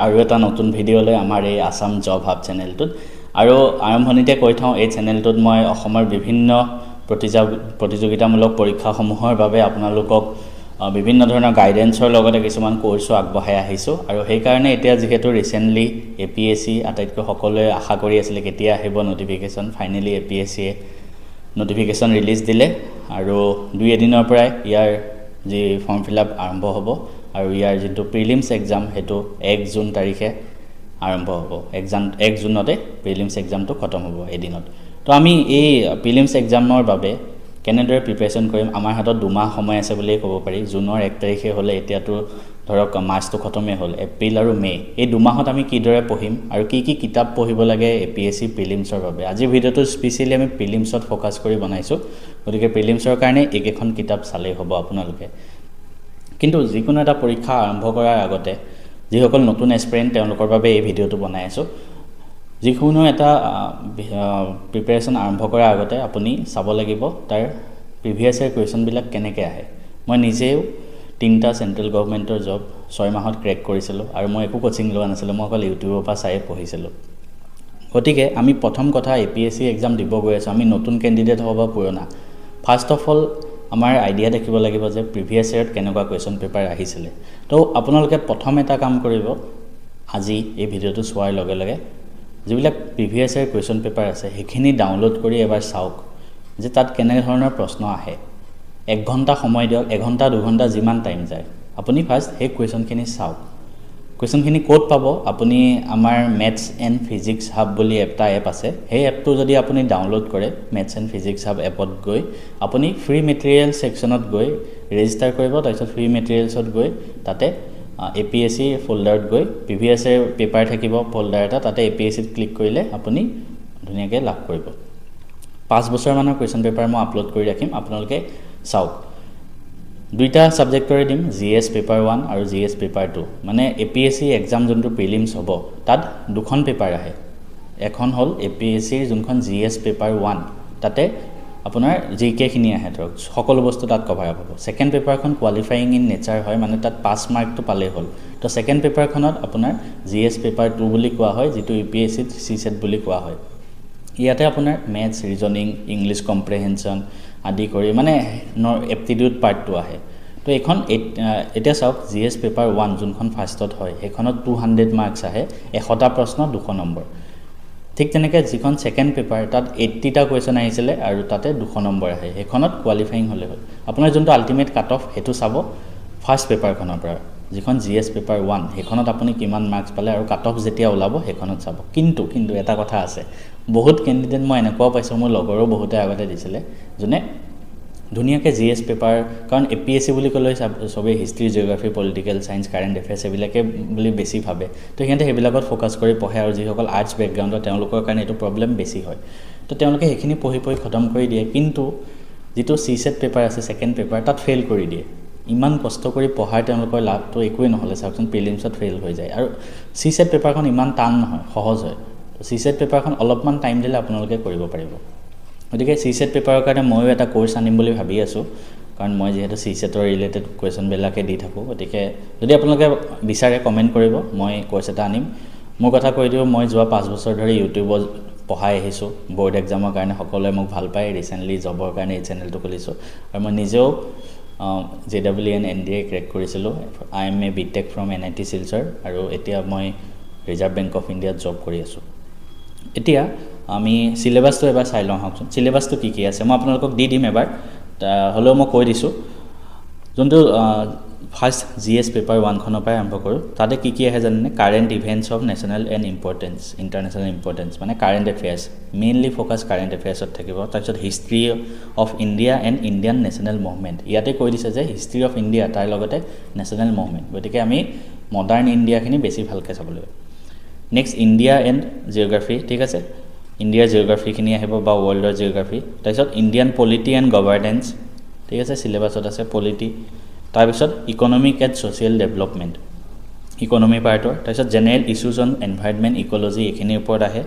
আৰু এটা নতুন ভিডিঅ'লৈ আমাৰ এই আসাম জব হাব চেনেলটোত আৰু আৰম্ভণিতে কৈ থাও এই চেনেলটোত মই অসমৰ বিভিন্ন প্ৰতিযোগিতামূলক পৰীক্ষাসমূহৰ বাবে আপোনালোকক বিভিন্ন ধৰণৰ গাইডেন্সৰ লগতে কিছুমান কোৰ্সো আগবঢ়াই আহিছো আৰু সেই কাৰণে এতিয়া যেহেতু ৰিসেন্টলি এপিএসসি আটাইতকৈ সকলোৱে আশা কৰি আছিল কেতিয়া আহিব notification finally APS-C notification release দিলে আৰু দুই এদিনৰ পৰাই ইয়াৰ যি ফৰ্ম ফিলআপ আৰম্ভ হ'ব আৰু ইয়াৰ যেটো প্ৰিলিমছ এক্সাম হেতু 1 জুন তাৰিখে আৰম্ভ হ'ব এক্সাম 1 জুনতে প্ৰিলিমছ এক্সামটো খতম হ'ব এদিনত তো আমি এই প্ৰিলিমছ এক্সামৰ বাবে কেনেদৰে প্ৰিপাৰেচন কৰিম আমাৰ হাতত দুমাহ সময় আছে বুলি ক'ব পাৰি জুনৰ 1 তাৰিখে হ'লে এতিয়াতো ধৰক মাৰ্চটো খতমে হ'ল এপ্ৰিল আৰু মে এই দুমাহত আমি কিদৰে পঢ়িম আৰু কি কি কিতাপ পঢ়িব লাগে এপিএসসি প্ৰিলিমছৰ বাবে আজি ভিডিঅটো স্পেশালি আমি প্ৰিলিমছত ফোকাস কৰি বনাইছো গতিকে প্ৰিলিমছৰ কাৰণে একেখন কিতাপ চালেই হ'ব আপোনালোকে কিন্তু যিকোনো এটা পৰীক্ষা আৰম্ভ কৰাৰ আগতে যিসকল নতুন এসপিৰেন্ট তেওঁলোকৰ বাবে এই ভিডিঅটো বনাই আছো যিকোনো এটা প্ৰিপাৰেচন আৰম্ভ কৰাৰ আগতে আপুনি চাব লাগিব তাৰ প্ৰিভিয়াছ ইয়াৰ কোৱেশ্চন বিলাক কেনেকৈ আহে মই নিজেও 3টা সেন্ট্ৰেল গভৰ্ণমেন্টৰ জব 6 মাহত ক্ৰেক কৰিছিলো আৰু মই একো কোচিং লোৱা নাছিলো মই অকল ইউটিউবৰ পৰা চাই পঢ়িছিলো গতিকে আমি প্ৰথম কথা এপিএসসি এক্সাম দিব গৈ আছো আমি নতুন ক্যান্ডিডেট হ'ব পুৰণা ফাৰ্স্ট অফ অল আমাৰ আইডিয়া দেখিব লাগিব যে প্ৰিভিয়াছ ইয়াৰত কেনেকুৱা কোৱেশ্চন পেপাৰ আহিছিল তো আপোনালোকে প্ৰথম এটা কাম কৰিব আজি এই ভিডিঅটো চোৱাৰ লগে লগে যিবিলাক প্ৰিভিয়াছ ইয়াৰ কোৱেশ্চন পেপাৰ আছে হেখিনি ডাউনলোড কৰি এবাৰ চাওক যে তাত কেনে ধৰণৰ প্ৰশ্ন আহে 1 ঘণ্টা সময় দিয়ক 1 ঘণ্টা 2 ঘণ্টা যিমান টাইম যায় আপুনি ফাৰ্স্ট এই কোৱেশ্চনখিনি চাওক কোৱেশ্চনখিনি কোড পাব আপুনি আমাৰ ম্যাথছ এণ্ড ফিজিক্স হাব বুলি এটা এপ আছে সেই এপটো যদি আপুনি ডাউনলোড কৰে ম্যাথছ এণ্ড ফিজিক্স হাব এপত গৈ আপুনি ফ্ৰী মেটেৰিয়েল সেকশনত গৈ ৰেজিষ্টাৰ কৰিব তাৰপিছত ফ্ৰী মেটেৰিয়েলছত গৈ তাতে এপিএসসি ফোল্ডাৰত গৈ প্ৰিভিয়াছ ইয়াৰ পেপাৰ থাকিব ফোল্ডাৰ এটা তাতে এপিএসসিত ক্লিক কৰিলে আপুনি ধুনীয়াকৈ লাভ কৰিব 5 বছৰ মানৰ কোৱেশ্চন পেপাৰ মই আপলোড কৰি ৰাখিম আপোনালোকে চাওক দুইটা সাবজেক্টৰে দিম জিএস পেপাৰ 1 আৰু জিএস পেপাৰ 2 মানে এপিএসসি এক্সাম যোনটো প্ৰিলিমছ হ'ব তাত দুখন পেপাৰ আহে এখন হ'ল এপিএসসিৰ যোনখন জিএস পেপাৰ 1 তাতে আপোনাৰ জিকে খিনি আহে ধৰক সকলো বস্তু তাত কভাৰ হ'ব সেকেন্ড পেপাৰখন কোৱালিফাইং ইন নেচাৰ হয় মানে তাত পাস মাৰ্কটো পালে হ'ল তো সেকেন্ড পেপাৰখনত আপোনাৰ জিএস পেপাৰ 2 বুলি কোৱা হয় যেটো ইউপিএসসি সিসেট বুলি কোৱা হয় ইয়াতে আপোনাৰ ম্যাথছ ৰিজনিং ইংলিশ কম্প্ৰিহেনশন আদি কৰি মানে এপ্টিটিউড পাৰ্টটো আহে তো এখন এটা চাওক জিএস পেপাৰ 1 যোনখন ফাৰ্ষ্টত হয় হেখনত 200 মাৰ্কস আহে 100টা প্ৰশ্ন 200 নম্বৰ ঠিক তেনেকৈ যিখন সেকেন্ড পেপাৰ তাত 80টা কোৱেশ্চন আহিছিলে আৰু তাতে 200 নম্বৰ আহে হেখনত কোৱালিফাইং হলে হ'ল আপোনাৰ যোনটো আল্টিমেট কাট অফ হেতু চাব ফাৰ্স্ট পেপাৰখনৰ পৰা যিখন জিএস পেপাৰ 1 হেখনত আপুনি কিমান মাৰ্কস পালে আৰু কাট অফ যেতিয়া ওলাব হেখনত চাব কিন্তু এটা কথা আছে বহুত ক্যান্ডিডেট মই এনেকুৱা পাইছো মোৰ লগৰো বহুতে আগতে দিছিলে জনে ধুনীয়াকৈ জিএস পেপাৰ কাৰণ এপিএসসি বুলি কলে সবে history geography political science current affairs এবিলাকে বুলি বেছি ভাবে তো হেতে হেবিলাকত ফোকাস কৰি পঢ়ে আৰু যিসকল আৰ্টছ ব্যাকগ্ৰাউণ্ডৰ তেওঁলোকৰ কাৰণে এটো প্ৰবলেম বেছি হয় তো তেওঁলোকে হেখিনি পঢ়ি খতম কৰি দিয়ে কিন্তু যেটো সিসেট পেপাৰ আছে সেকেন্ড পেপাৰ তাত ফেল কৰি দিয়ে ইমান কষ্ট কৰি পঢ়াৰ তেওঁলোকৰ লাভটো একোই নহলে সাকচন প্ৰিলিমছত ফেল হৈ যায় আৰু সিসেট পেপাৰখন ইমান টান নহয় সহজ হয় সিসেট পেপাৰখন অলপমান টাইম দিলে আপোনালোকে কৰিব পাৰিব গতিকে সিসেট পেপাৰৰ কাৰণে মই এটা কোৰ্স আনিম বুলি ভাবি আছো কাৰণ মই যেহেতু সিসেটৰ ৰিলেটেড কোৱেশ্চন বিলাকে দি থাকো গতিকে যদি আপোনালোকে বিচাৰে কমেন্ট কৰিব মই কোৰ্স এটা আনিম মোৰ কথা কৈ দিও মই যোৱা 5 বছৰ ধৰি ইউটিউবত পঢ়াই আহিছো বোৰ্ড এক্সামৰ কাৰণে সকলোৱে মোক ভাল পায় ৰিসেন্টলি জবৰ কাৰণে এই চেনেলটো খুলিছো আৰু মই নিজেও JEE NDA ক্ৰেক কৰিছিলো IMA BTech from NIT Silchar আৰু এতিয়া মই ৰিজাৰ্ভ বেংক অফ ইণ্ডিয়াত জব কৰি আছো এতিয়া আমি সিলেবাসটো এবাৰ চাই লওঁ হাকচোন সিলেবাসটো কি আছে মই আপোনালোকক দি দিম এবাৰ হলো মই কৈ দিছো যোনটো ফাৰ্স্ট জিএস পেপাৰ 1 খনৰ পৰা আৰম্ভ কৰো তাতে কি আহে জানেনে current events of national and importance international importance মানে current affairs mainly focus current এফেয়াৰ্সত থাকিব তাৰপিছত history of India and Indian national movement ইয়াতে কৈ দিছে যে হিষ্ট্ৰি অফ ইণ্ডিয়া তাৰ লগতে নেশনাল মুভমেন্ট গতিকে আমি মডাৰ্ন ইণ্ডিয়াখিনি বেছি ভালকৈ চাব লাগিব নেক্সট ইণ্ডিয়া এণ্ড জিওগ্ৰাফি ঠিক আছে ইণ্ডিয়া জিওগ্ৰাফি খিনি আহিব বা ওয়াৰ্ল্ডৰ জিওগ্ৰাফি তাৰপিছত ইণ্ডিয়ান পলিটি এণ্ড গভৰ্নেন্স ঠিক আছে সিলেবাসত আছে পলিটি তাৰপিছত economic and social development economy পাৰ্টৰ তাৰপিছত general issues on environment ecology এখিনিৰ ওপৰত আহে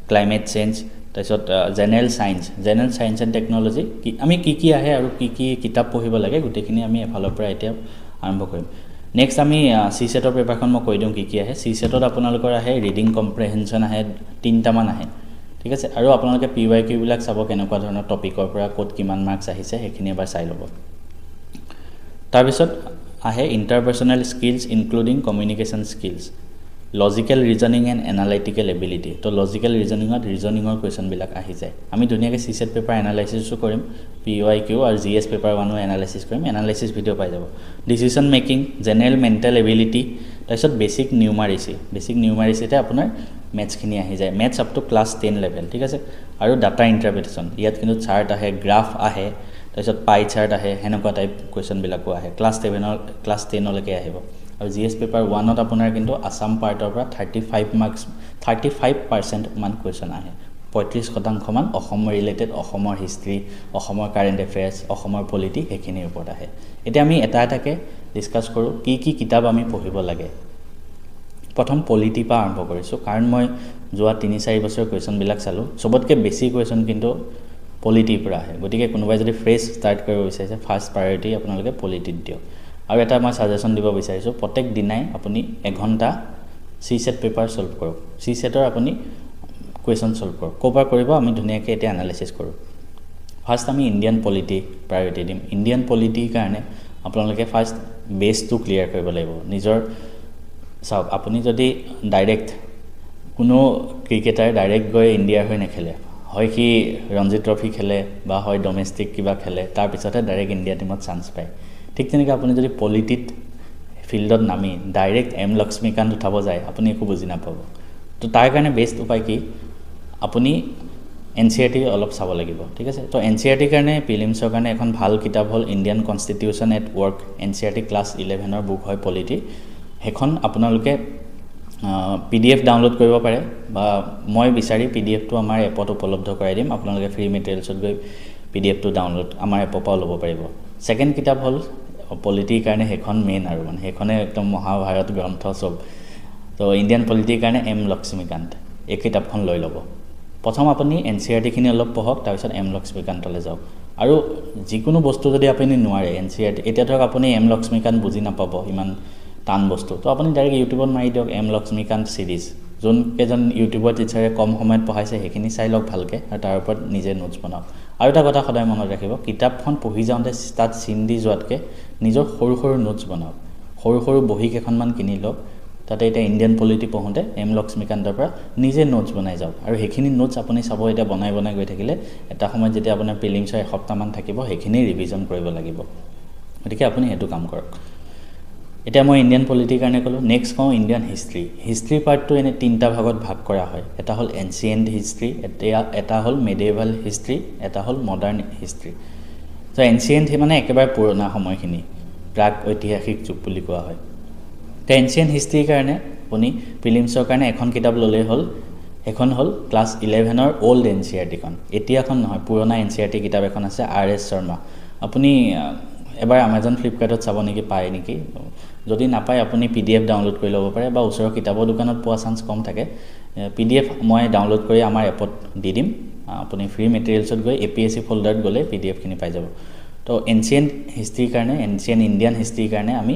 ক্লাইমেট চেঞ্জ তাৰপিছত জেনাৰেল সায়েন্স এণ্ড টেকনলজি আমি কি আহে আৰু কি কিতাপ পঢ়িব লাগে গোটেইখিনি আমি এফালৰ পৰা এতিয়া আৰম্ভ কৰিম নেক্সট আমি চি সেটৰ পেপাৰখন মই কৈ দিওঁ কি আহে চি সেটত আপোনালোকৰ আহে ৰিডিং কম্প্ৰেহেনশ্যন আহে 3টামান আহে ঠিক আছে আৰু আপোনালোকে PYQ বিলাক চাব কেনেকুৱা ধৰণৰ টপিকৰ পৰা ক'ত কিমান মাৰ্কছ আহিছে সেইখিনি এবাৰ চাই ল'ব তাৰপিছত আহে interpersonal skills including communication skills logical reasoning and analytical ability তো লজিক্যাল ৰিজনিঙৰ কুৱেশ্যনবিলাক আহি যায় আমি ধুনীয়াকৈ চি সেট পেপাৰ এনালাইচিছো কৰিম PYQ আৰু GS পেপাৰ 1ও এনালাইচিছ কৰিম এনালাইচিছ ভিডিঅ' পাই যাব decision making general mental ability তাৰপিছত বেছিক নিউমাৰিচিতে আপোনাৰ মেথছখিনি আহি যায় maths up to class 10 level ঠিক আছে আৰু ডাটা ইণ্টাৰপ্ৰিটেশ্যন ইয়াত কিন্তু চাৰ্ট আহে গ্ৰাফ আহে তাৰপিছত পাই চাৰ্ট আহে হেনেকুৱা টাইপ কুৱেশ্যনবিলাকো আহে ক্লাছ 10লৈকে আহিব আৰু GS পেপাৰ 1ত আপোনাৰ কিন্তু আসাম পাৰ্টৰ পৰা 35% মান কুৱেশ্যন আহে 35% মান অসম ৰিলেটেড অসমৰ হিষ্ট্ৰী অসমৰ কাৰেণ্ট এফেয়াৰ্ছ অসমৰ পলিটি সেইখিনিৰ ওপৰত আহে এতিয়া আমি এটাকে ডিসকাস কৰোঁ কি কিতাপ আমি পঢ়িব লাগে প্ৰথম পলিটি পৰা আৰম্ভ কৰিছোঁ কাৰণ মই যোৱা 3-4 বছৰ কুৱেশ্যনবিলাক চালো সবতকে বেছি কুৱেশ্যন কিন্তু পলিটিৰ পৰা আহে গতিকে কোনোবাই যদি ফ্ৰেছ ষ্টাৰ্ট কৰিব বিচাৰিছে ফাৰ্ষ্ট প্ৰায়োৰিটি আপোনালোকে পলিটিত দিয়ক আৰু এটা মই সাজেশন দিব বিচাৰিছোঁ প্ৰত্যেক দিনাই আপুনি 1 ঘণ্টা চি সেট পেপাৰ সলভ কৰক চি সেটৰ আপুনি কুৱেশ্যন সলভ কৰক কোপাৰ কৰিব আমি ধুনীয়াকৈ এটা এনালাইসিস কৰোঁ ফাৰ্ষ্ট আমি ইণ্ডিয়ান পলিটি প্ৰায়োৰিটি দিম ইণ্ডিয়ান পলিটিৰ কাৰণে আপোনালোকে ফাৰ্ষ্ট বেছটো ক্লিয়াৰ কৰিব লাগিব নিজৰ চাওক আপুনি যদি ডাইৰেক্ট কোনো ক্ৰিকেটাৰ ডাইৰেক্ট গৈ ইণ্ডিয়াৰ হৈ নেখেলে হয় কি ৰঞ্জি ট্ৰফি খেলে বা হয় ডমেষ্টিক কিবা খেলে তাৰ পিছতে ডাইৰেক্ট ইণ্ডিয়া টিমত চান্স পায় ঠিক তেনেকৈ আপুনি যদি পলিটিত ফিল্ডত নামি ডাইৰেক্ট এম লক্ষ্মীকান্ত উঠাব যায় আপুনি একো বুজি নাপাব তো তাৰ কাৰণে বেষ্ট উপায় কি আপুনি NCERT অলপ চাব লাগিব ঠিক আছে তো NCERT কাৰণে প্ৰিলিমছৰ কাৰণে এখন ভাল কিতাপ হ'ল Indian constitution at work NCERT class 11ৰ বুক হয় পলিটি হেখন আপোনালোকে PDF ডাউনলোড কৰিব পাৰে বা মই বিচাৰি PDFটো আমাৰ এপত উপলব্ধ কৰাই দিম আপোনালোকে ফ্ৰী মেটেৰিয়েলছত গৈ PDFটো ডাউনলোড আমাৰ এপৰ পৰা ল'ব পাৰিব সেকেন্ড কিতাপ হ'ল পলিটিৰ কাৰণে হেখন মেইন আৰু মানে হেখনে একদম মহাভাৰত গ্ৰন্থ সব তো ইণ্ডিয়ান পলিটিৰ কাৰণে এম লক্ষ্মীকান্ত এই কিতাপখন লৈ ল'ব প্ৰথম আপুনি NCERT খিনি অলপ পঢ়ক তাৰ পিছত এম লক্ষ্মীকান্তলৈ যাওক আৰু যিকোনো বস্তু যদি আপুনি নোৱাৰে NCERT এতিয়া ধৰক আপুনি এম লক্ষ্মীকান্ত বুজি নাপাব ইমান টান বস্তু তো আপুনি ডাইৰেক্ট ইউটিউবত মাৰি দিয়ক এম লক্ষ্মীকান্ত সিৰিজ যোন কেজন ইউটিউবৰ টিচাৰে কম সময়ত পঢ়াইছে সেইখিনি চাই লওক ভালকে আৰু তাৰ ওপৰত নিজে নোটছ বনাওক আৰু এটা কথা সদায় মনত ৰাখিব কিতাপখন পঢ়ি যাওঁতে তাত চিন দি যোৱাতকে নিজৰ সৰু নোটছ বনাওক সৰু বহি কেইখনমান কিনি লওক তাতে এটা ইণ্ডিয়ান পলিটি পঢ়োতে এম লক্ষ্মীকান্তৰ পৰা নিজে নোটছ বনাই যাওক আৰু সেইখিনি নোটছ আপুনি চাব এটা বনাই গৈ থাকিলে এটা সময়ত যেতিয়া আপোনাৰ প্ৰিলিমছৰ এসপ্তাহমান থাকিব সেইখিনি ৰিভিজন কৰিব লাগিব গতিকে আপুনি সেইটো কাম কৰক এটা মই ইণ্ডিয়ান পলিটিৰ কাৰণে ক'লো নেক্সট কওঁ ইণ্ডিয়ান হিষ্ট্ৰী পাৰ্টটো এনে 3টা ভাগত ভাগ কৰা হয় এটা হ'ল এনচিয়েন্ট হিষ্ট্ৰী এটা হ'ল মেডিয়েভাল হিষ্ট্ৰী এটা হ'ল মডাৰ্ণ হিষ্ট্ৰী তো এনচিয়েন্ট মানে একেবাৰে পুৰণা সময়খিনি প্ৰাক ঐতিহাসিক যুগ বুলি কোৱা হয় তো এনচিয়েন্ট হিষ্ট্ৰীৰ কাৰণে আপুনি প্ৰিলিমছৰ কাৰণে এখন কিতাপ ল'লে হ'ল এখন হ'ল ক্লাছ 11ৰ ওল্ড NCERT খন এতিয়াখন নহয় পুৰণা NCERT কিতাপ এখন আছে RS শৰ্মা আপুনি এবাৰ Amazon Flipkartত চাব নেকি পায় নেকি যদি নাপায় আপুনি PDF ডাউনলোড কৰি ল'ব পাৰে বা ওচৰৰ কিতাপৰ দোকানত পোৱা চান্স কম থাকে PDF মই ডাউনলোড কৰি আমাৰ এপত দি দিম আপুনি ফ্ৰী মেটেৰিয়েলছত গৈ APSC ফোল্ডাৰত গ'লে PDF খিনি পাই যাব তো এনচিয়েন্ট হিষ্ট্ৰীৰ কাৰণে এনচিয়েন্ট ইণ্ডিয়ান হিষ্ট্ৰীৰ কাৰণে আমি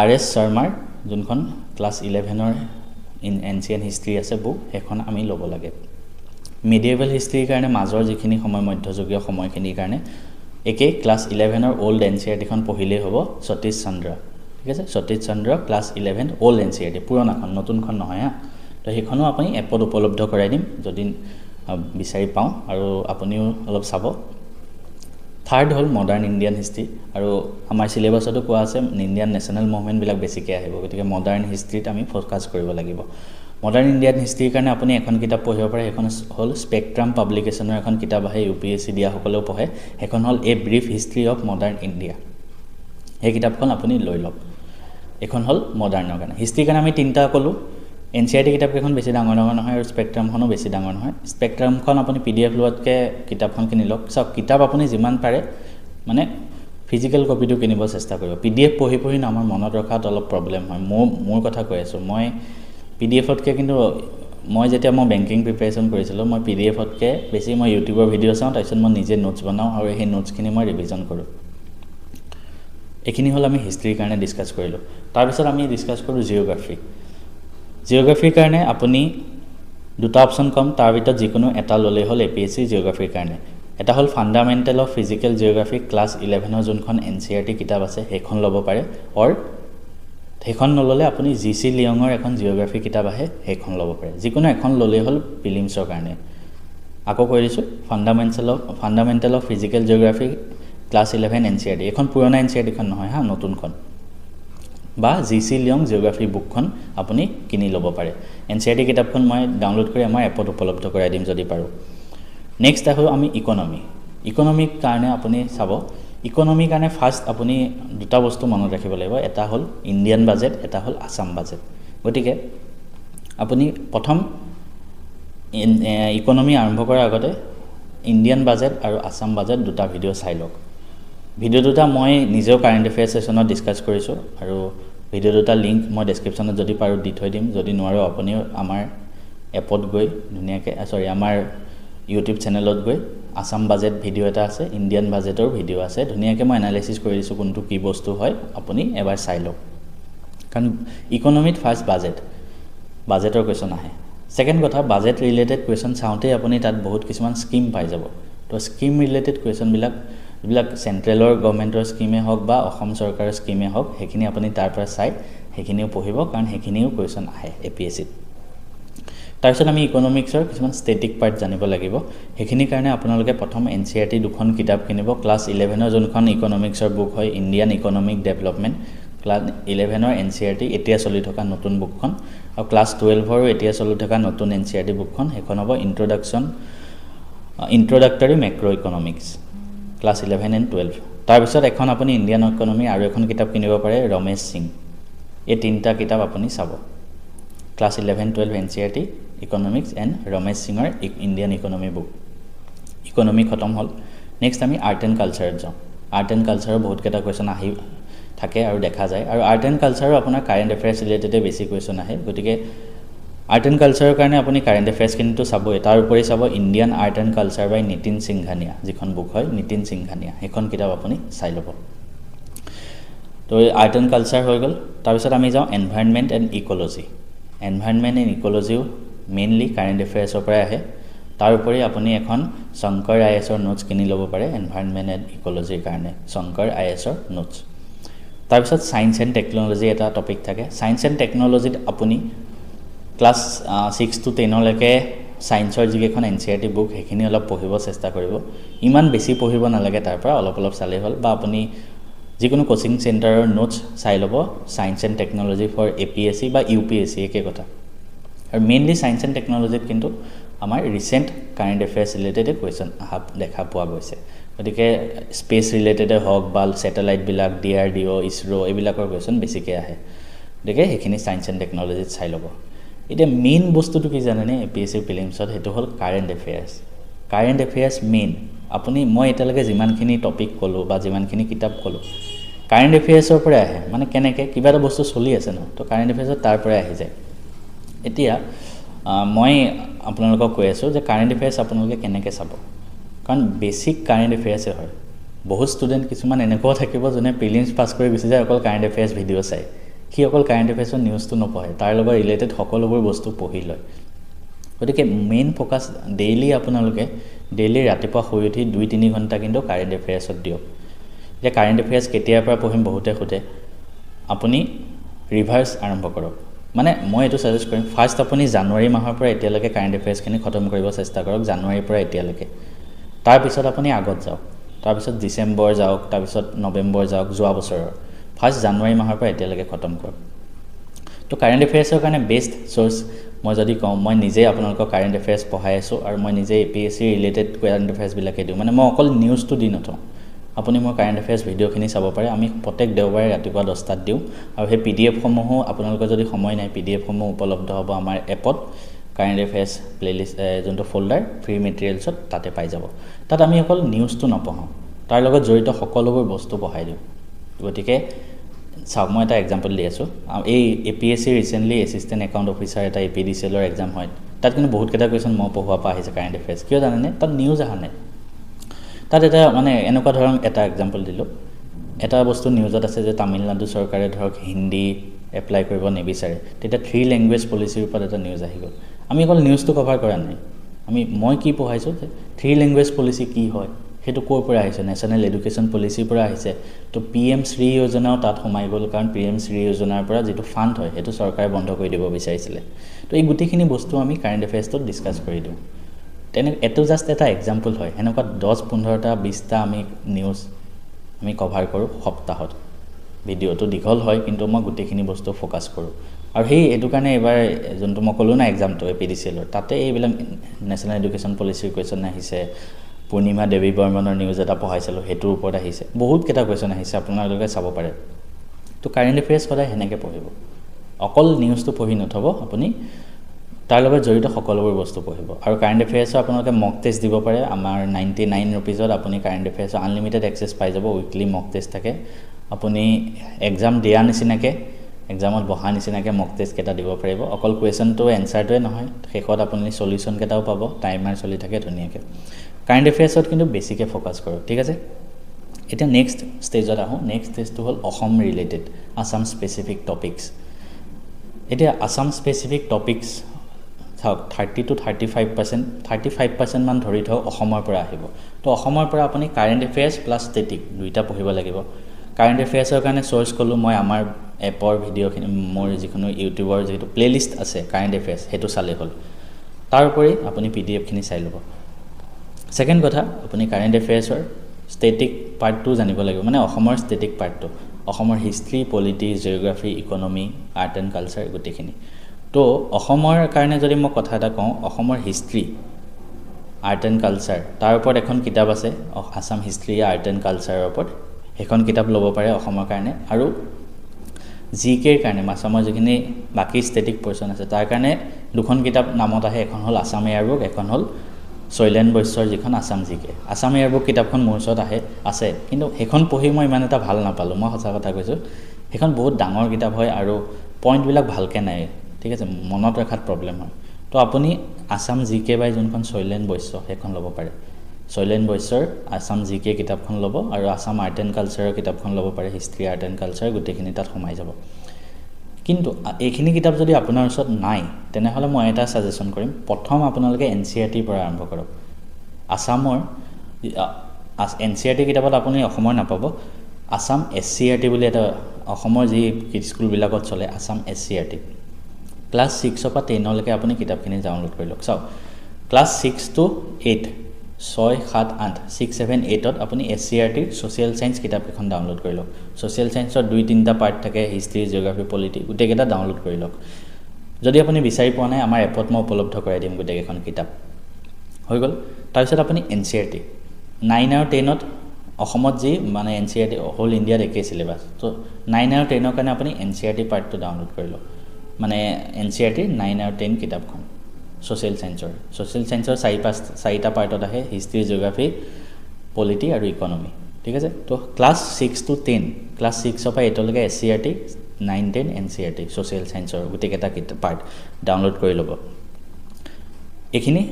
RS শৰ্মাৰ যোনখন ক্লাছ 11ৰ এনচিয়েন্ট হিষ্ট্ৰী আছে বুক এখন আমি ল'ব লাগে মিডিয়েভাল হিষ্ট্ৰীৰ কাৰণে মাজৰ যিখিনি সময় মধ্যযুগীয় সময়খিনিৰ কাৰণে একে ক্লাছ 11ৰ ওল্ড NCERT খন পঢ়িলেই হ'ব সতীশ চন্দ্ৰ ঠিক আছে সতীশ চন্দ্ৰ ক্লাছ 11 ওল্ড NCERT পুৰণাখন নতুনখন নহয় তো সেইখনো আপুনি এপত উপলব্ধ কৰাই দিম যদি বিচাৰি পাওঁ আৰু আপুনিও অলপ চাব থাৰ্ড হ'ল মডাৰ্ণ ইণ্ডিয়ান হিষ্ট্ৰী আৰু আমাৰ সিলেবাছতো কোৱা আছে ইণ্ডিয়ান নেশ্যনেল মুভমেণ্ট বিলাক বেছিকৈ আহিব গতিকে মডাৰ্ণ হিষ্ট্ৰীত আমি ফোকাস কৰিব লাগিব মডাৰ্ণ ইণ্ডিয়ান হিষ্ট্ৰীৰ কাৰণে আপুনি এখন কিতাপ পঢ়িব পাৰে এখন হ'ল স্পেকট্ৰাম পাব্লিকেশ্যনৰ এখন কিতাপ আহে UPSC দিয়া সকলেও পঢ়ে এখন হ'ল a brief history of modern India এই কিতাপখন আপুনি লৈ লওক এখন হ'ল মডাৰ্ণৰ কাৰণে হিষ্ট্ৰীৰ কাৰণে আমি 3টা ক'লো NCERT কিতাপকেইখন বেছি ডাঙৰ নহয় আৰু স্পেকট্ৰামখনো বেছি ডাঙৰ নহয় স্পেকট্ৰামখন আপুনি PDF লোৱাতকৈ কিতাপখন কিনি লওক চাওক কিতাপ আপুনি যিমান পাৰে মানে ফিজিক্যাল কপিটো কিনিব চেষ্টা কৰিব PDF পঢ়ি না আমাৰ মনত ৰখাত অলপ প্ৰবলেম হয় মোৰ কথা কৈ আছো মই PDFতকৈ কিন্তু মই যেতিয়া মই বেংকিং প্ৰিপাৰেচন কৰিছিলোঁ মই PDFতকৈ বেছি মই ইউটিউবৰ ভিডিঅ' চাওঁ তাৰপিছত মই নিজে নোটছ বনাওঁ আৰু সেই নোটছখিনি মই ৰিভিজন কৰোঁ এইখিনি হ'ল আমি হিষ্ট্ৰীৰ কাৰণে ডিছকাছ কৰিলোঁ তাৰপিছত আমি ডিছকাছ কৰোঁ জিঅ'গ্ৰাফিৰ কাৰণে আপুনি দুটা অপশ্যন কম তাৰ ভিতৰত যিকোনো এটা ল'লেই হ'ল APSC জিঅ'গ্ৰাফিৰ কাৰণে এটা হ'ল fundamental of physical geography class 11ৰ যোনখন NCERT কিতাপ আছে সেইখন ল'ব পাৰে অৰ সেইখন নল'লে আপুনি GC লিয়ঙৰ এখন জিঅ'গ্ৰাফি কিতাপ আহে সেইখন ল'ব পাৰে যিকোনো এখন ল'লেই হ'ল প্ৰিলিমছৰ কাৰণে আকৌ কৈ দিছোঁ fundamental of physical geography class 11 NCERT এখন পুৰণা NCERT খন নহয় হা নতুনখন বা GC লিয়ং জিঅ'গ্ৰাফি বুকখন আপুনি কিনি ল'ব পাৰে NCERT কিতাপখন মই ডাউনলোড কৰি আমাৰ এপত উপলব্ধ কৰাই দিম যদি পাৰোঁ নেক্সট আহিব আমি ইকনমিক কাৰণে আপুনি চাব ইকনমিৰ কাৰণে ফাৰ্ষ্ট আপুনি দুটা বস্তু মনত ৰাখিব লাগিব এটা হ'ল ইণ্ডিয়ান বাজেট এটা হ'ল আসাম বাজেট গতিকে আপুনি প্ৰথম ইকনমি আৰম্ভ কৰাৰ আগতে ইণ্ডিয়ান বাজেট আৰু আসাম বাজেট দুটা ভিডিঅ' চাই লওক ভিডিঅ' দুটা মই নিজেও কাৰেণ্ট এফেয়াৰ্ছ ছেশ্যনত ডিছকাছ কৰিছোঁ আৰু ভিডিঅ' দুটা লিংক মই ডেছক্ৰিপশ্যনত যদি পাৰোঁ দি থৈ দিম যদি নোৱাৰোঁ আপুনিও আমাৰ এপত গৈ ধুনীয়াকৈ আমাৰ ইউটিউব চেনেলত গৈ আসাম বাজেট ভিডিঅ' এটা আছে ইণ্ডিয়ান বাজেটৰ ভিডিঅ' আছে ধুনীয়াকৈ মই এনালাইচিছ কৰি দিছোঁ কোনটো কি বস্তু হয় আপুনি এবাৰ চাই লওক কাৰণ ইকনমিত ফাৰ্ষ্ট বাজেটৰ কুৱেশ্যন আহে ছেকেণ্ড কথা বাজেট ৰিলেটেড কুৱেশ্যন চাওঁতেই আপুনি তাত বহুত কিছুমান স্কিম পাই যাব তো স্কিম ৰিলেটেড কুৱেশ্যনবিলাক যিবিলাক চেণ্ট্ৰেলৰ গভৰ্ণমেণ্টৰ স্কিমে হওক বা অসম চৰকাৰৰ স্কিমে হওক সেইখিনি আপুনি তাৰ পৰা চাই সেইখিনিও পঢ়িব কাৰণ সেইখিনিও কুৱেশ্যন আহে APSCত তাৰপিছত আমি ইকনমিক্সৰ কিছুমান ষ্টেটিক পাৰ্ট জানিব লাগিব সেইখিনিৰ কাৰণে আপোনালোকে প্ৰথম NCERT দুখন কিতাপ কিনিব ক্লাছ 11ৰ যোনখন ইকনমিক্সৰ বুক হয় ইণ্ডিয়ান ইকনমিক ডেভেলপমেণ্ট ক্লাছ 11ৰ NCERT এতিয়া চলি থকা নতুন বুকখন আৰু ক্লাছ 12ৰ এতিয়া চলি থকা নতুন NCERT বুকখন সেইখন হ'ব ইন্ট্ৰডাক্টৰী মেক্ৰ' ইকনমিক্স ক্লাছ 11 and 12 তাৰপিছত এখন আপুনি ইণ্ডিয়ান ইকনমি আৰু এখন কিতাপ কিনিব পাৰে ৰমেশ সিং এই তিনিটা কিতাপ আপুনি চাব class 11-12 NCERT economics and Ramesh সিঙৰ ইণ্ডিয়ান ইকনমি বুক ইকনমি খতম হ'ল নেক্সট আমি আৰ্ট এণ্ড কালচাৰত যাওঁ আৰ্ট এণ্ড কালচাৰৰ বহুতকেইটা কুৱেশ্যন আহি থাকে আৰু দেখা যায় আৰু আৰ্ট এণ্ড কালচাৰো আপোনাৰ কাৰেণ্ট এফেয়াৰ্ছ ৰিলেটেডে বেছি কুৱেশ্যন আহে গতিকে আৰ্ট এণ্ড কালচাৰৰ কাৰণে আপুনি কাৰেণ্ট এফেয়াৰ্ছখিনিতো চাবই তাৰ উপৰি চাব ইণ্ডিয়ান আৰ্ট এণ্ড কালচাৰ বাই নিতিন সিংঘানিয়া যিখন বুক হয় নিতিন সিংঘানিয়া সেইখন কিতাপ আপুনি চাই ল'ব তো আৰ্ট এণ্ড কালচাৰ হৈ গ'ল তাৰপিছত আমি যাওঁ এনভাইৰনমেণ্ট এণ্ড ইক'লজিও মেইনলি কাৰেণ্ট এফেয়াৰ্ছৰ পৰাই আহে তাৰ উপৰি আপুনি এখন শংকৰ IASৰ নোটছ কিনি ল'ব পাৰে এনভাইৰনমেণ্ট এণ্ড ইক'লজিৰ কাৰণে শংকৰ IASৰ নোটছ তাৰপিছত ছায়েন্স এণ্ড টেকন'লজি এটা টপিক থাকে ছায়েন্স এণ্ড টেকন'লজিত আপুনি ক্লাছ 6 to 10লৈকে ছায়েন্সৰ যিকেইখন NCERT বুক সেইখিনি অলপ পঢ়িব চেষ্টা কৰিব ইমান বেছি পঢ়িব নালাগে তাৰ পৰা অলপ চালেই হ'ল বা আপুনি যিকোনো কোচিং চেণ্টাৰৰ নোটছ চাই ল'ব science and technology for APSC বা UPSC একে কথা আৰু মেইনলি ছায়েন্স এণ্ড টেকন'লজিত কিন্তু আমাৰ ৰিচেণ্ট কাৰেণ্ট এফেয়াৰ্ছ ৰিলেটেডে কুৱেশ্যন দেখা পোৱা গৈছে গতিকে স্পেচ ৰিলেটেডে হওক বা ছেটেলাইটবিলাক DRDO ISRO এইবিলাকৰ কুৱেশ্যন বেছিকৈ আহে গতিকে সেইখিনি ছায়েন্স এণ্ড টেকন'লজিত চাই ল'ব এতিয়া মেইন বস্তুটো কি জানেনে APSC প্ৰিলিমছত সেইটো হ'ল কাৰেণ্ট এফেয়াৰ্ছ মেইন আপুনি মই এতিয়ালৈকে যিমানখিনি টপিক ক'লোঁ বা যিমানখিনি কিতাপ ক'লোঁ কাৰেণ্ট এফেয়াৰ্ছৰ পৰাই আহে মানে কেনেকৈ কিবা এটা বস্তু চলি আছে ন তো কাৰেণ্ট এফেয়াৰ্ছত তাৰ পৰাই আহি যায় এতিয়া মই আপোনালোকক কৈ আছোঁ যে কাৰেণ্ট এফেয়াৰ্ছ আপোনালোকে কেনেকৈ চাব কাৰণ বেছিক কাৰেণ্ট এফেয়াৰ্ছে হয় বহুত ষ্টুডেণ্ট কিছুমান এনেকুৱাও থাকিব যোনে প্ৰিলিমছ পাছ কৰি গুচি যায় অকল কাৰেণ্ট এফেয়াৰ্ছ ভিডিঅ' চাই সি অকল কাৰেণ্ট এফেয়াৰ্ছৰ নিউজটো নপঢ়ে তাৰ লগত ৰিলেটেড সকলোবোৰ বস্তু পঢ়ি লয় গতিকে মেইন ফ'কাছ ডেইলি ৰাতিপুৱা শুই উঠি 2-3 ঘণ্টা কিন্তু কাৰেণ্ট এফেয়াৰ্ছত দিয়ক যে কাৰেণ্ট এফেয়াৰ্ছ কেতিয়াৰ পৰা পঢ়িম বহুতে সোধে আপুনি ৰিভাৰ্ছ আৰম্ভ কৰক মানে মই এইটো ছাজেষ্ট কৰিম ফাৰ্ষ্ট আপুনি জানুৱাৰী মাহৰ পৰা এতিয়ালৈকে কাৰেণ্ট এফেয়াৰ্ছখিনি খতম কৰিব চেষ্টা কৰক জানুৱাৰীৰ পৰা এতিয়ালৈকে তাৰপিছত আপুনি আগত যাওক তাৰপিছত ডিচেম্বৰ যাওক তাৰপিছত নৱেম্বৰ যাওক যোৱা বছৰৰ ফাৰ্ষ্ট জানুৱাৰী মাহৰ পৰা এতিয়ালৈকে খতম কৰক তো কাৰেণ্ট এফেয়াৰ্ছৰ কাৰণে বেষ্ট চ'ৰ্চ মই যদি কওঁ মই নিজেই আপোনালোকক কাৰেণ্ট এফেয়াৰ্ছ পঢ়াই আছোঁ আৰু মই নিজে APSC ৰিলেটেড কাৰেণ্ট এফেয়াৰ্ছবিলাকে দিওঁ মানে মই অকল নিউজটো দি নথওঁ আপুনি মোৰ কাৰেণ্ট এফেয়াৰ্ছ ভিডিঅ'খিনি চাব পাৰে আমি প্ৰত্যেক দেওবাৰে ৰাতিপুৱা 10টাত দিওঁ আৰু সেই PDF-সমূহো আপোনালোকৰ যদি সময় নাই PDF-সমূহ উপলব্ধ হ'ব আমাৰ এপত কাৰেণ্ট এফেয়াৰ্ছ প্লেলিষ্ট যোনটো ফ'ল্ডাৰ ফ্ৰী মেটেৰিয়েলছত তাতে পাই যাব তাত আমি অকল নিউজটো নপঢ়াওঁ তাৰ লগত জড়িত সকলোবোৰ বস্তু পঢ়াই দিওঁ গতিকে চাওক মই এটা এক্সাম্পল দি আছোঁ এই APSC recently assistant account officer এটা APDCLৰ এক্সাম হয় তাত কিন্তু বহুতকেইটা কুৱেশ্যন মই পঢ়োৱাৰ পৰা আহিছে কাৰেণ্ট এফেয়াৰ্ছ কিয় জানেনে তাত নিউজ অহা নাই তাত এটা মানে এনেকুৱা ধৰণৰ এটা এক্সাম্পল দিলোঁ এটা বস্তু নিউজত আছে যে তামিলনাডু চৰকাৰে ধৰক হিন্দী এপ্লাই কৰিব নিবিচাৰে তেতিয়া 3 ল্যাঙ্গুৱেজ পলিচিৰ ওপৰত এটা নিউজ আহি গ'ল আমি অকল নিউজটো কভাৰ কৰা নাই মই কি পঢ়াইছো যে 3 ল্যাঙ্গুৱেজ পলিচি কি হয় হেতু কোৰ পৰা আহিছে নেশনাল এডুকেশ্যন পলিচিৰ পৰা আহিছে তো পিএম শ্ৰী যোজনাও তাত সোমাই গ'ল কাৰণ পিএম শ্ৰী যোজনাৰ পৰা যেটো ফান্ড হয় হেতু চৰকাৰে বন্ধ কৰি দিব বিচাৰিছিলে তো এই গুটিখিনি বস্তু আমি কাৰেন্ট এফেয়াৰ্ছত ডিসকাস কৰি দিওঁ তেনে এটো জাস্ট এটা এক্সাম্পল হয় হেনেকুৱা 10-15টা 20টা আমি নিউজ আমি কভাৰ কৰো সপ্তাহত ভিডিওটো দীঘল হয় কিন্তু মই গুটিখিনি বস্তু ফোকাস কৰো আৰু হেই এটো কাৰণে এবাৰ যোনটো মই কলো না এক্সামটো এপিডিসিএলৰ তাতে এইবিলাক নেশনাল এডুকেশ্যন পলিচিৰ কোৱেশ্চন আহিছে পূৰ্ণিমা দেৱী বৰ্মনৰ নিউজ এটা পঢ়াইছিল হেতুৰ ওপৰত আহিছে বহুত কেটা কোৱেশ্চন আহিছে আপোনালোকে চাব পাৰে তো কাৰেন্ট এফেয়াৰ্স সদায় হেনেকে পঢ়িব অকল নিউজটো পঢ়ি নথব আপুনি তাৰ লগত জড়িত সকলোবোৰ বস্তু পঢ়িব আৰু কাৰেন্ট এফেয়াৰ্সৰ আপোনালোকে মক টেষ্ট দিব পাৰে আমাৰ 99 रुपीजত আপুনি কাৰেন্ট এফেয়াৰ্সৰ আনলিমিটেড এক্সেস পাই যাব উইকলি মক টেষ্ট থাকে আপুনি এক্সাম দিয়া নিচিনাকে এক্সামত বহা নিচিনাকে মক টেষ্ট কেটা দিব পাৰিব অকল কোৱেশ্চনটো এনসাৰটোৱে নহয় শেষত আপুনি সলিউশন কেটাও পাব টাইমাৰ চলি থাকে ধুনিয়াকে কাৰেন্ট এফেয়াৰ্সত কিন্তু বেছিকে ফোকাস কৰো ঠিক আছে এটা নেক্সট ষ্টেজত আহো নেক্সট ষ্টেজটো হল Asom related Assam specific topics এটা আসাম স্পেসিফিক টপিকস 30 to 35% মান ধৰি থও অসমৰ পৰা আহিব তো অসমৰ পৰা আপুনি কাৰেন্ট এফেয়াৰ্স প্লাস ষ্টেটিক দুইটা পঢ়িব লাগিব কাৰেন্ট এফেয়াৰ্সৰ কাৰণে সোৰ্স কলো মই আমাৰ এপৰ ভিডিওখিনি মোৰ যিকোনো ইউটিউবৰ যেটো প্লেলিষ্ট আছে কাৰেন্ট এফেয়াৰ্স হেতু চালে হল তাৰ উপৰি আপুনি পিডিএফ খিনি চাই লব সেকেন্ড কথা আপুনি কাৰেন্ট এফেয়াৰ্সৰ ষ্টেটিক পাৰ্ট 2 জানিব লাগিব মানে অসমৰ ষ্টেটিক পাৰ্টটো অসমৰ history polity geography economy art and culture গুটিখিনি তো অসমৰ কাৰণে যদি মই কথা এটা কওঁ অসমৰ হিষ্ট্ৰি আৰ্ট এণ্ড কালচাৰ তাৰ ওপৰত এখন কিতাপ আছে আসাম হিষ্ট্ৰি আৰ্ট এণ্ড কালচাৰৰ ওপৰত এখন কিতাপ ল'ব পাৰে অসমৰ কাৰণে আৰু জিকেৰ কাৰণে আসামৰ যিখিনি বাকি ষ্টেটিক পৰ্চন আছে তাৰ কাৰণে দুখন কিতাপ নামত আহে এখন হল আসাম এয়াৰবুক এখন হল শৈলেন বৈশ্যৰ যিখন আসাম জিকে আসাম এয়াৰবুক কিতাপখন মোৰ ওচৰত আছে কিন্তু হেখন পঢ়ি মই ইমান এটা ভাল নাপালো মই সঁচা কথা কৈছো হেখন বহুত ডাঙৰ কিতাপ হয় আৰু পইণ্ট বিলাক ভালকে নাই ঠিক আছে মনত ৰাখাত প্ৰবলেম হয় তো আপুনি আসাম জিকে বাই যোনখন শৈলেন বৈশ্য হেখন ল'ব পাৰে শৈলেন বৈশ্যৰ আসাম জিকে কিতাপখন ল'ব আৰু আসাম আৰ্ট এণ্ড কালচাৰৰ কিতাপখন ল'ব পাৰে হিষ্ট্ৰি আৰ্ট এণ্ড কালচাৰ গুটেখিনি তাত সোমাই যাব কিন্তু এইখিনি কিতাপ যদি আপোনাৰ ওচৰত নাই তেনেহলে মই এটা সাজেশন কৰিম প্ৰথম আপোনালোকে এনসিআৰটি পৰা আৰম্ভ কৰক আসামৰ এনসিআৰটি কিতাপত আপুনি অসমৰ নাপাব আসাম এসসিআৰটি বুলি এটা অসমৰ যি স্কুল বিলাকত চলে আসাম এসসিআৰটি ক্লাস 6 পৰা 10 লৈকে আপুনি কিতাপখিনি ডাউনলোড কৰি লওক চাও ক্লাস 6 to 8 6 7 8 6 7 8 ত আপুনি এসসিআৰটি সোশ্যাল সায়েন্স কিতাপ এখন ডাউনলোড কৰি লওক সোশ্যাল সায়েন্সৰ 2-3টা পাৰ্ট থাকে হিষ্ট্ৰি জিওগ্ৰাফি পলিটি গুটেকেটা ডাউনলোড কৰি লওক যদি আপুনি বিচাৰি পোৱা নাই আমাৰ এপত মই উপলব্ধ কৰাই দিম গুটেকেখন কিতাপ হৈ গল তাৰপিছত আপুনি এনসিআৰটি 9 আৰু 10 ত অসমত যি মানে এনসিআৰটি হোল ইন্ডিয়াৰ একে সিলেবাস তো 9 আৰু 10 ৰ কাৰণে আপুনি এনসিআৰটি পাৰ্টটো ডাউনলোড কৰি লওক মানে এনসিআৰটি 9 আৰু 10 কিতাপখন সোশ্যাল সায়েন্সৰ 4টা পাৰ্টত আহে হিষ্ট্ৰি জিওগ্ৰাফি পলিটি আৰু ইকোনমি ঠিক আছে তো ক্লাস 6 to 10 ক্লাস 6 পৰা 8 লৈকে এসসিআৰটি 9 10 এনসিআৰটি সোশ্যাল সায়েন্সৰ গুটেকেটা পাৰ্ট ডাউনলোড কৰি ল'ব এখিনি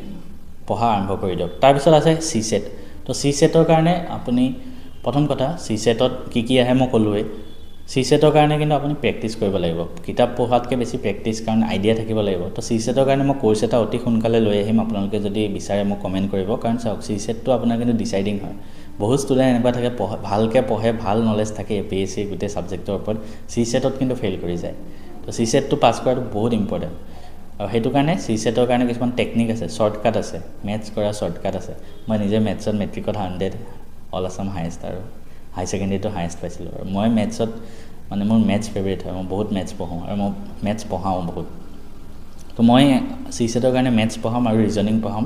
পঢ়া আৰম্ভ কৰি দিয়ক তাৰ পিছত আছে সিসেট তো সিসেটৰ কাৰণে আপুনি প্ৰথম কথা সিসেটত কি আহে মই কলোৱে সিসেটৰ কাৰণে কিন্তু আপুনি প্ৰেক্টিস কৰিব লাগিব কিতাপ পঢ়াতকৈ বেছি প্ৰেক্টিস কাৰণ আইডিয়া থাকিব লাগিব তো সিসেটৰ কাৰণে মই কোৰ্স এটা অতি সোনকালে লৈ আহিম আপোনালোকে যদি বিচাৰে মোক কমেন্ট কৰিব কাৰণ চাওক সিসেটটো আপোনাৰ কিন্তু ডিসাইডিং হয় বহুত ষ্টুডেন্ট এনেকুৱা থাকে ভালকে পঢ়ে ভাল নলেজ থাকে এপিএসসি গুটে সাবজেক্টৰ ওপৰত সিসেটত কিন্তু ফেল কৰি যায় তো সিসেটটো পাস কৰাটো বহুত ইম্পৰ্টেন্ট আৰু হেতু কাৰণে সিসেটৰ কাৰণে কিছুমান টেকনিক আছে শৰ্টকাট আছে মেথছ কৰা শৰ্টকাট আছে মই নিজে মেথছত মেট্ৰিকত 100 অল আসাম হাইয়েষ্ট আৰু হাই সেকেন্ডাৰীটো হাইয়েষ্ট পাইছিলো আৰু মই মেথছত মানে মোৰ মেথছ ফেভাৰিট হয় মই বহুত মেথছ পঢ়ো আৰু মই মেথছ পঢ়াও বহুত তো মই সিসেটৰ কাৰণে মেথছ পঢ়াম আৰু ৰিজনিং পঢ়াম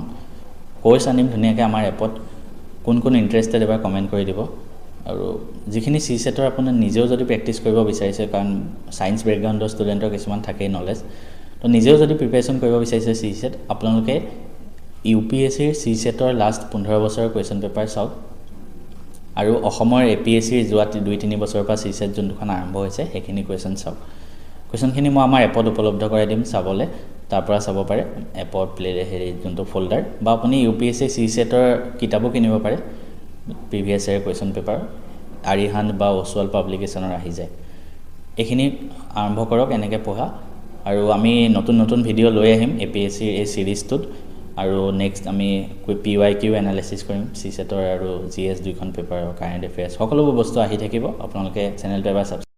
কোৰ্স আনিম ধুনিয়াকে আমাৰ এপত কোন ইন্টাৰেষ্টেড এবাৰ কমেন্ট কৰি দিব আৰু যিখিনি সিসেটৰ আপুনি নিজেও যদি প্ৰেক্টিস কৰিব বিচাৰিছে কাৰণ সায়েন্স বেকগ্ৰাউণ্ডৰ ষ্টুডেন্টৰ কিছুমান থাকে নলেজ তো নিজেও যদি প্ৰিপাৰেচন কৰিব বিচাৰিছে সিসেট আপোনালোকে ইউপিএসসিৰ সিসেটৰ লাষ্ট 15 বছৰৰ কোৱেশ্চন পেপাৰ চাওক আৰু অসমৰ এপিএসসিৰ যোৱা 2-3 বছৰৰ পৰা সিসেট যোনখন আৰম্ভ হৈছে হেখিনি কোৱেশ্চন চাওক কোৱেশ্চনখিনি মই আমাৰ এপত উপলব্ধ কৰাই দিম চাবলে তাৰ পৰা চাব পাৰে এপৰ প্লে হেৰি যোনটো ফোল্ডাৰ বা আপুনি ইউপিএসসি সিসেটৰ কিতাপো কিনিব পাৰে প্ৰিভিয়াছ ইয়াৰ কোৱেশ্চন পেপাৰ আৰিহান্ত বা ওচুৱাল পাব্লিকেশ্যনৰ আহি যায় এইখিনি আৰম্ভ কৰক এনেকৈ পঢ়া আৰু আমি নতুন নতুন ভিডিঅ' লৈ আহিম APSCৰ এই ছিৰিজটোত আৰু নেক্সট আমি PYQ এনালাইচিছ কৰিম CSETৰ আৰু GS দুইখন পেপাৰৰ কাৰেণ্ট এফেয়াৰ্ছ সকলোবোৰ বস্তু আহি থাকিব আপোনালোকে চেনেলটো এবাৰ